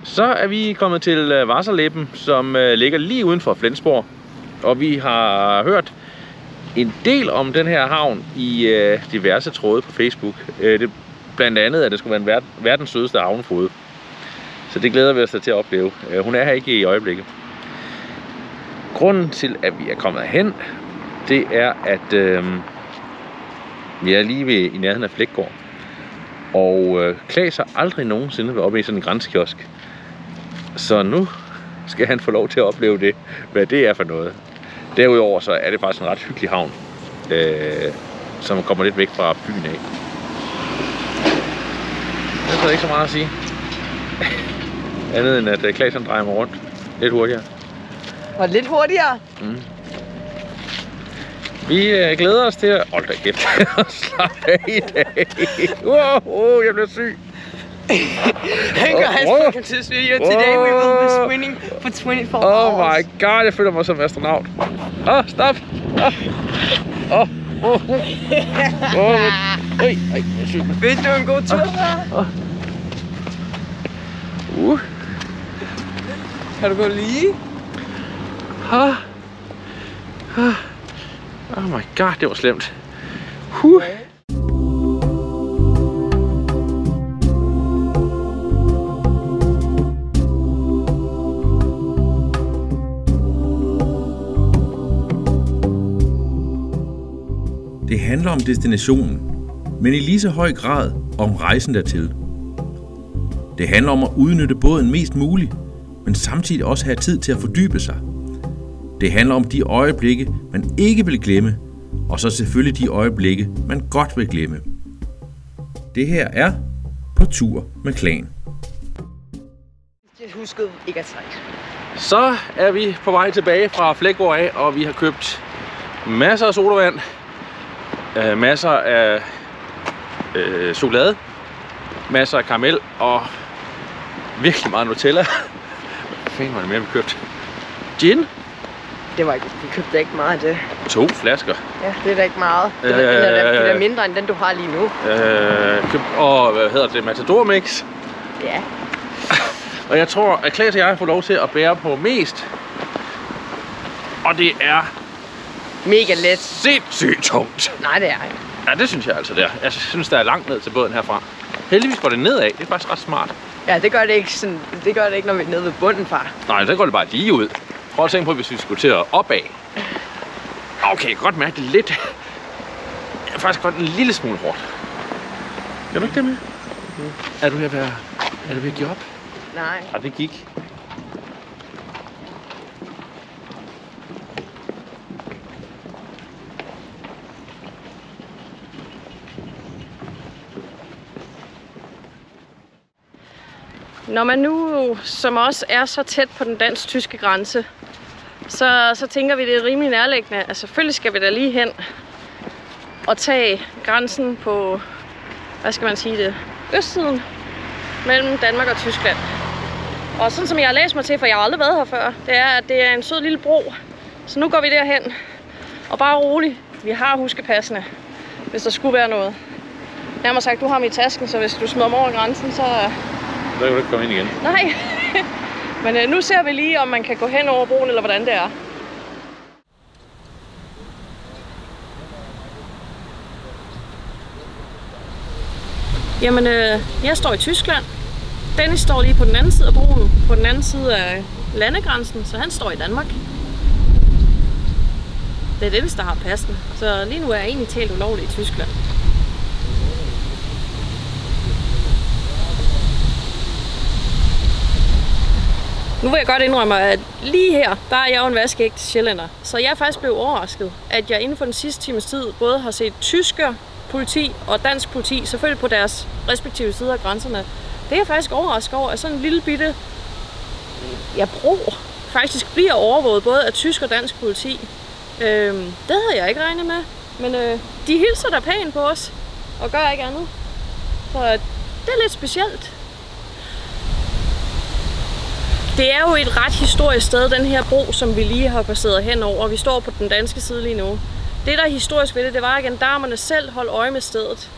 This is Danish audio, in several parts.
Så er vi kommet til Wasserleben, som ligger lige uden for Flensborg. Og vi har hørt en del om den her havn i diverse tråde på Facebook. Det blandt andet, at det skulle være verdens sødeste havnefod. Så det glæder vi os til at opleve. Hun er her ikke i øjeblikket. Grunden til, at vi er kommet hen, det er, at vi er lige ved i nærheden af Fleggaard. Og Claes har aldrig nogensinde været oppe i sådan en grænsekiosk. Så nu skal han få lov til at opleve det, hvad det er for noget. Derudover så er det faktisk en ret hyggelig havn, som kommer lidt væk fra byen af. Det er ikke så meget at sige. Andet end at Claes drejer mig rundt lidt hurtigere. Og lidt hurtigere? Mm. Vi glæder os til at... Hold da kæft, slappe af i dag. Wow, jeg bliver syg. Hang on, this video. Today we will be swimming for 24 hours. Oh my god, jeg føler mig som astronaut. Stop. Ej, jeg er syg. Vil du en god tur? Kan du gå lige? Oh my god, det var slemt. Det handler om destinationen, men i lige så høj grad om rejsen dertil. Det handler om at udnytte båden mest muligt, men samtidig også have tid til at fordybe sig. Det handler om de øjeblikke, man ikke vil glemme, og så selvfølgelig de øjeblikke, man godt vil glemme. Det her er På tur med Klan. Jeg huskede ikke at trække. Så er vi på vej tilbage fra Fleggaard af, og vi har købt masser af sodavand, masser af chokolade, masser af karamel og virkelig meget Nutella. Hvad fanden var det mere, vi købte? Gin? Det var ikke, vi købte ikke meget af det. 2 flasker. Ja, det er da ikke meget. Det er mindre end den, du har lige nu. Og hvad hedder det? Matador Mix. Ja. Og jeg tror, at Claes og jeg får lov til at bære på mest. Og det er mega let. Sindssygt tungt. Nej, det er ikke. Ja, det synes jeg altså, det er. Jeg synes, der er langt ned til båden herfra. Heldigvis går det nedad. Det er faktisk ret smart. Ja, det gør det ikke, sådan, det gør det ikke, når vi er nede ved bunden, far. Nej, så går det bare lige ud. Prøv at tænke på, hvis vi skulle til at opad. Okay, godt mærke det lidt. Det er faktisk godt en lille smule hårdt. Kan du ikke det med? Er du ved at give op? Nej. Ja, det gik. Når man nu som os er så tæt på den dansk-tyske grænse, så tænker vi, det er rimelig nærliggende. Altså selvfølgelig skal vi da lige hen og tage grænsen på, hvad skal man sige det, østsiden mellem Danmark og Tyskland. Og sådan som jeg har læst mig til, for jeg har aldrig været her før, det er, at det er en sød lille bro. Så nu går vi derhen. Og bare rolig, vi har huskepassene, hvis der skulle være noget. Nærmere sagt, du har dem i tasken, så hvis du smider mig over grænsen, så... Så kan du ikke komme ind igen. Nej, men nu ser vi lige, om man kan gå hen over broen, eller hvordan det er. Jamen, jeg står i Tyskland. Dennis står lige på den anden side af broen, på den anden side af landegrænsen, så han står i Danmark. Det er Dennis, der har passen, så lige nu er jeg egentlig talt ulovlig i Tyskland. Nu vil jeg godt indrømme, at lige her, der er jeg jo en vaskeægte sjællænder. Så jeg er faktisk blevet overrasket, at jeg inden for den sidste times tid både har set tysker politi og dansk politi, selvfølgelig på deres respektive sider af grænserne. Det er jeg faktisk overrasket over, at sådan en lille bitte bro faktisk bliver overvåget både af tysk og dansk politi. Det havde jeg ikke regnet med, men de hilser da pænt på os og gør ikke andet. Så det er lidt specielt. Det er jo et ret historisk sted, den her bro, som vi lige har passeret henover. Vi står på den danske side lige nu. Det, der er historisk ved det, det var, at gendarmerne selv holdt øje med stedet.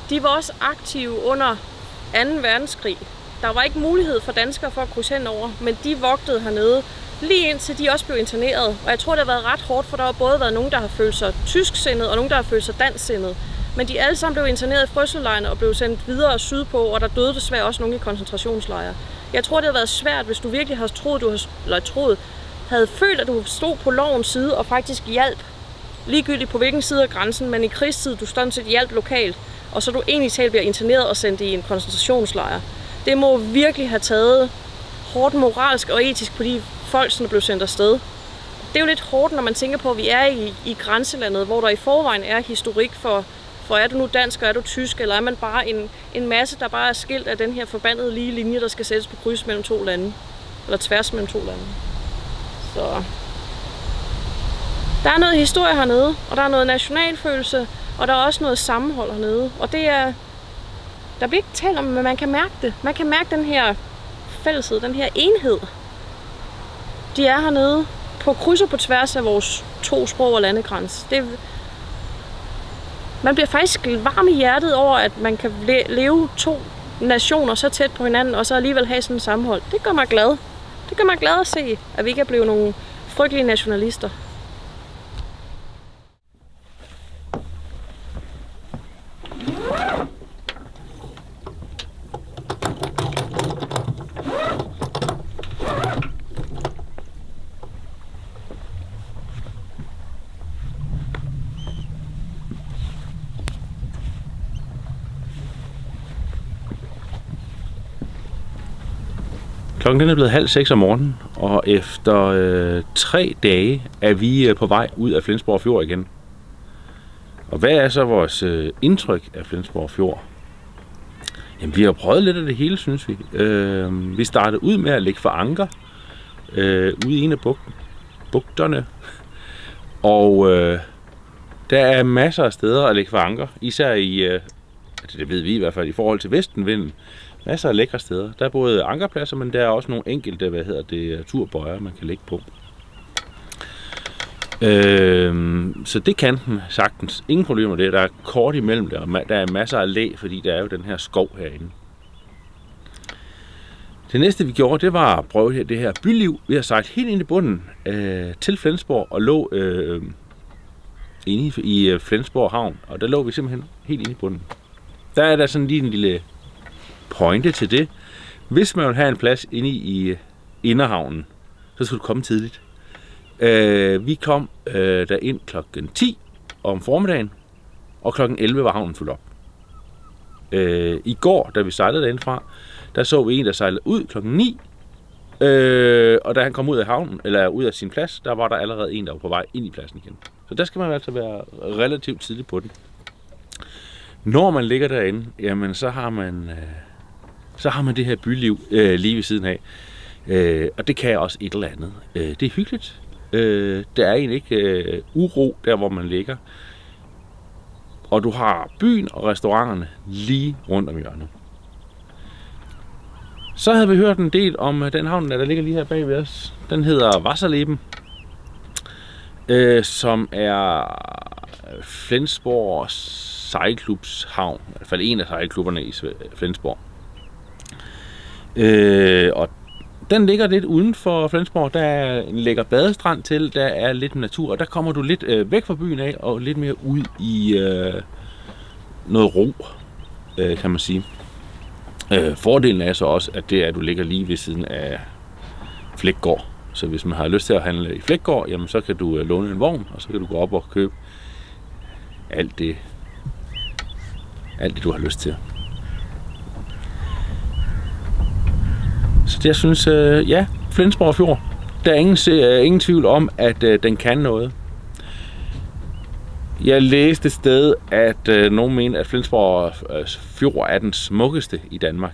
De var også aktive under 2. verdenskrig. Der var ikke mulighed for danskere for at krydse henover, men de vogtede hernede, lige indtil de også blev interneret. Og jeg tror, det har været ret hårdt, for der har både været nogen, der har følt sig tysksindet, og nogen, der har følt sig dansksindet. Men de alle sammen blev interneret i frøselejrene og blev sendt videre sydpå, og der døde desværre også nogle i koncentrationslejre. Jeg tror, det har været svært, hvis du virkelig har havde følt, at du stod på lovens side og faktisk hjalp, ligegyldigt på hvilken side af grænsen, men i krigstid, du sådan set hjalp lokalt, og så du egentlig talt bliver interneret og sendt i en koncentrationslejr. Det må virkelig have taget hårdt moralsk og etisk på de folk, som blev sendt afsted. Det er jo lidt hårdt, når man tænker på, at vi er i grænselandet, hvor der i forvejen er historik for er du nu dansk, og er du tysk, eller er man bare en masse, der bare er skilt af den her forbandede lige linje, der skal sættes på kryds mellem 2 lande. Eller tværs mellem 2 lande. Så der er noget historie hernede, og der er noget nationalfølelse, og der er også noget sammenhold hernede. Og det er, der bliver ikke talt om, men man kan mærke det. Man kan mærke den her fælleshed, den her enhed. De er hernede på kryds og på tværs af vores 2 sprog og landegrænse. Man bliver faktisk varm i hjertet over, at man kan leve 2 nationer så tæt på hinanden, og så alligevel have sådan et sammenhold. Det gør mig glad. Det gør mig glad at se, at vi ikke er blevet nogle frygtelige nationalister. Klokken er blevet 5:30 om morgenen, og efter 3 dage er vi på vej ud af Flensborg Fjord igen. Og hvad er så vores indtryk af Flensborg Fjord? Jamen, vi har prøvet lidt af det hele, synes vi. Vi startede ud med at lægge for anker ude i en af bugterne. Og der er masser af steder at lægge for anker, især i, det ved vi i hvert fald, i forhold til vestenvinden. Masser af lækre steder. Der er både ankerpladser, men der er også nogle enkelte, turbøjer, man kan lægge på. Så det kan den sagtens. Ingen problemer med det. Der er kort imellem der, og der er masser af læ, fordi der er jo den her skov herinde. Det næste vi gjorde, det var at prøve det her byliv. Vi har sejlet helt ind i bunden til Flensborg og lå inde i Flensborg Havn. Og der lå vi simpelthen helt inde i bunden. Der er der sådan lige en lille pointe til det. Hvis man vil have en plads inde i Inderhavnen, så skal du komme tidligt. Vi kom derind klokken 10 om formiddagen, og klokken 11 var havnen fyldt op. I går, da vi sejlede derindefra, der så vi en, der sejlede ud klokken 9, og da han kom ud af havnen, eller ud af sin plads, der var der allerede en, der var på vej ind i pladsen igen. Så der skal man altså være relativt tidligt på den. Når man ligger derinde, jamen så har man det her byliv lige ved siden af. Og det kan også et eller andet. Det er hyggeligt. Der er egentlig ikke uro der, hvor man ligger. Og du har byen og restauranterne lige rundt om hjørnet. Så havde vi hørt en del om den havn, der ligger lige her bag ved os. Den hedder Wasserleben, som er Flensborg sejlklubs havn. I hvert fald en af sejlklubberne i Flensborg. Og den ligger lidt uden for Flensborg. Der er en lækker badestrand til, der er lidt natur, og der kommer du lidt væk fra byen af, og lidt mere ud i noget ro, kan man sige. Fordelen er så også, at det er, at du ligger lige ved siden af Flækgaard. Så hvis man har lyst til at handle i Flækgaard, jamen så kan du låne en vogn, og så kan du gå op og købe alt det du har lyst til. Så det, jeg synes, ja, Flensborg Fjord, der er ingen tvivl om, at den kan noget. Jeg læste et sted, at nogen mener, at Flensborg Fjord er den smukkeste i Danmark.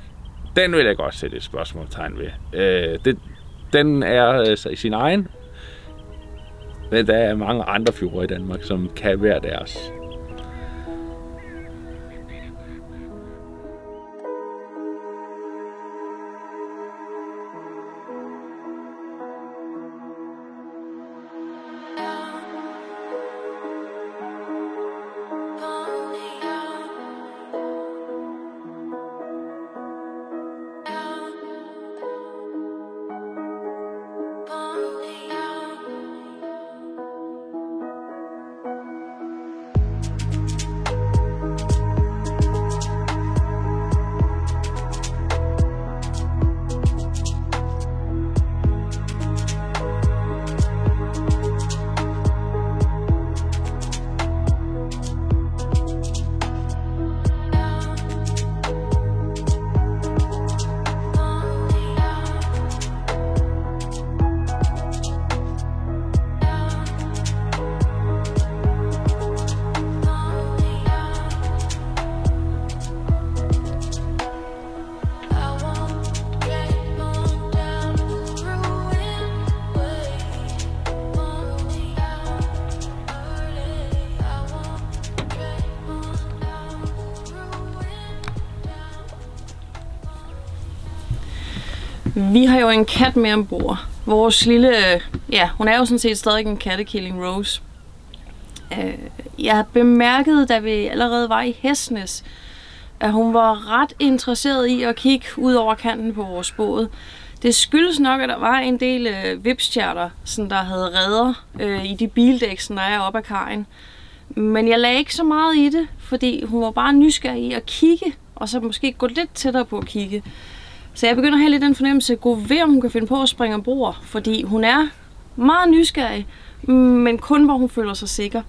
Den vil jeg godt sætte et spørgsmålstegn ved. Den er i sin egen, men der er mange andre fjorde i Danmark, som kan være deres. Vi har jo en kat med ombord. Vores lille, ja, hun er jo sådan set stadig en kattekilling, Rose. Jeg bemærkede, da vi allerede var i Hesnes, at hun var ret interesseret i at kigge ud over kanten på vores båd. Det skyldes nok, at der var en del vipstjerter, der havde redder i de bildæk, der er oppe ad kajen. Men jeg lagde ikke så meget i det, fordi hun var bare nysgerrig i at kigge, og så måske gå lidt tættere på at kigge. Så jeg begynder at have lidt den fornemmelse, at gå ved, om hun kan finde på at springe ombord, fordi hun er meget nysgerrig, men kun hvor hun føler sig sikker.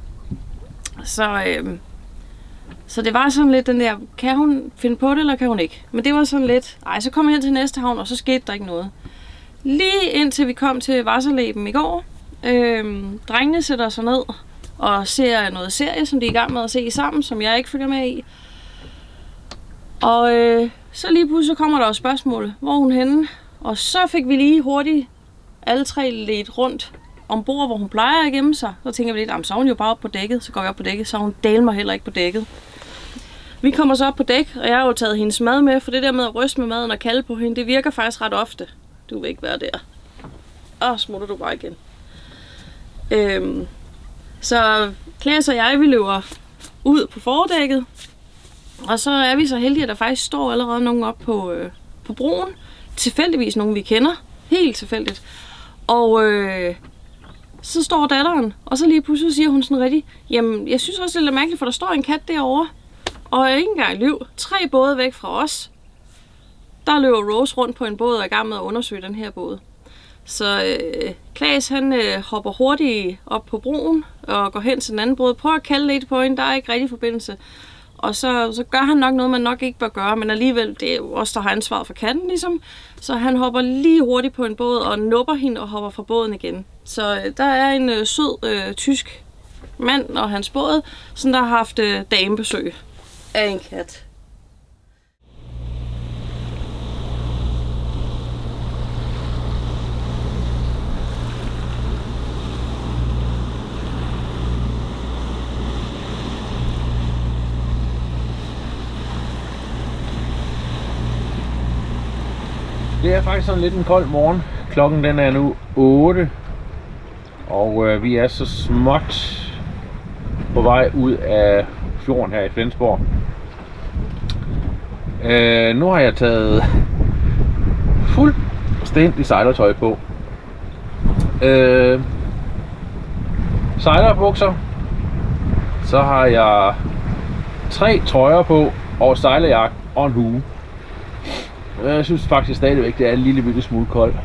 Så det var sådan lidt den der, kan hun finde på det, eller kan hun ikke? Men det var sådan lidt, så kom jeg hen til næste havn, og så skete der ikke noget. Lige indtil vi kom til Wasserleben i går, drengene sætter sig ned og ser noget serie, som de er i gang med at se sammen, som jeg ikke følger med i. Og så lige pludselig kommer der jo spørgsmål, hvor er hun henne? Og så fik vi lige hurtigt alle tre ledt rundt ombord, hvor hun plejer at gemme sig. Så tænker vi lidt, så er hun jo bare op på dækket. Så går vi op på dækket, så hun deler mig heller ikke på dækket. Vi kommer så op på dæk, og jeg har jo taget hendes mad med, for det der med at ryste med maden og kalde på hende, det virker faktisk ret ofte. Du vil ikke være der. Og smutter du bare igen. Så Klaas og jeg, vi løber ud på fordækket. Og så er vi så heldige, at der faktisk står allerede nogen op på broen. Tilfældigvis nogen, vi kender. Helt tilfældigt. Og så står datteren, og så lige pludselig siger hun sådan rigtig, jamen, jeg synes også, det er lidt mærkeligt, for der står en kat derovre. Og ikke engang lyv. 3 både væk fra os. Der løber Rose rundt på en båd og er i gang med at undersøge den her båd. Så Klaas, han hopper hurtigt op på broen og går hen til den anden båd. Prøver at kalde lidt på hende, der er ikke rigtig forbindelse. Og så gør han nok noget, man nok ikke bør gøre, men alligevel, det er jo os, der har ansvaret for katten, ligesom. Så han hopper lige hurtigt på en båd og nupper hende og hopper fra båden igen. Så der er en sød tysk mand og hans båd, som der har haft damebesøg af en kat. Det er faktisk sådan lidt en kold morgen. Klokken den er nu 8, og vi er så småt på vej ud af fjorden her i Flensborg. Nu har jeg taget fuldstændig sejlertøj på. Sejlerbukser. Så har jeg 3 trøjer på og sejlerjakke og en hue. Jeg synes faktisk stadigvæk, det er en lille bitte smule koldt.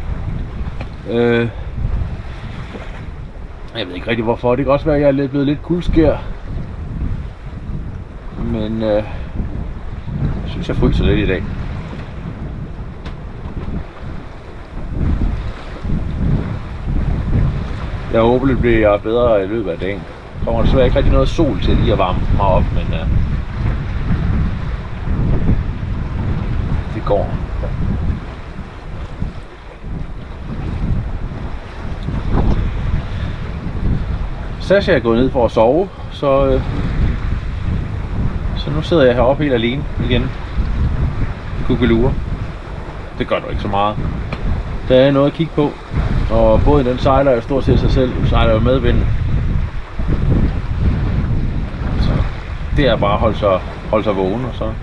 Jeg ved ikke rigtig hvorfor. Det kan også være, at jeg er blevet lidt kuldskær. Men jeg synes, jeg fryser lidt i dag. Jeg håber, det bliver bedre i løbet af dagen. Der kommer desværre ikke rigtig noget sol til lige at varme mig op, men det går. Sasha er gået ned for at sove, så nu sidder jeg heroppe helt alene igen. Kukkelure. Det gør du ikke så meget. Der er noget at kigge på, og båden den sejler jo stort set sig selv. Du sejler jo med vinden. Så det er bare at holde sig vågen og så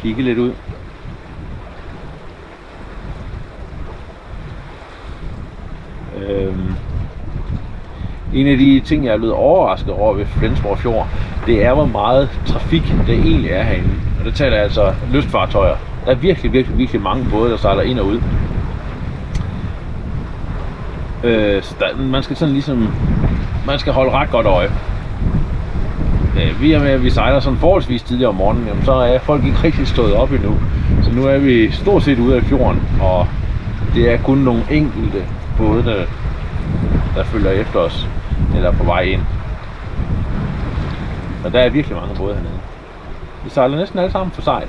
kigge lidt ud. En af de ting, jeg er blevet overrasket over ved Flensborg Fjord, det er, hvor meget trafik der egentlig er herinde. Og det taler altså lystfartøjer. Der er virkelig mange både, der sejler ind og ud. Så man skal sådan ligesom, man skal holde ret godt øje. Vi er med, at vi sejler sådan forholdsvis tidligere om morgenen, jamen, så er folk ikke rigtig stået op endnu. Så nu er vi stort set ude af fjorden, og det er kun nogle enkelte både, der følger efter os, eller på vej ind. Og der er virkelig mange både hernede. Vi sejler næsten alle sammen for sejl.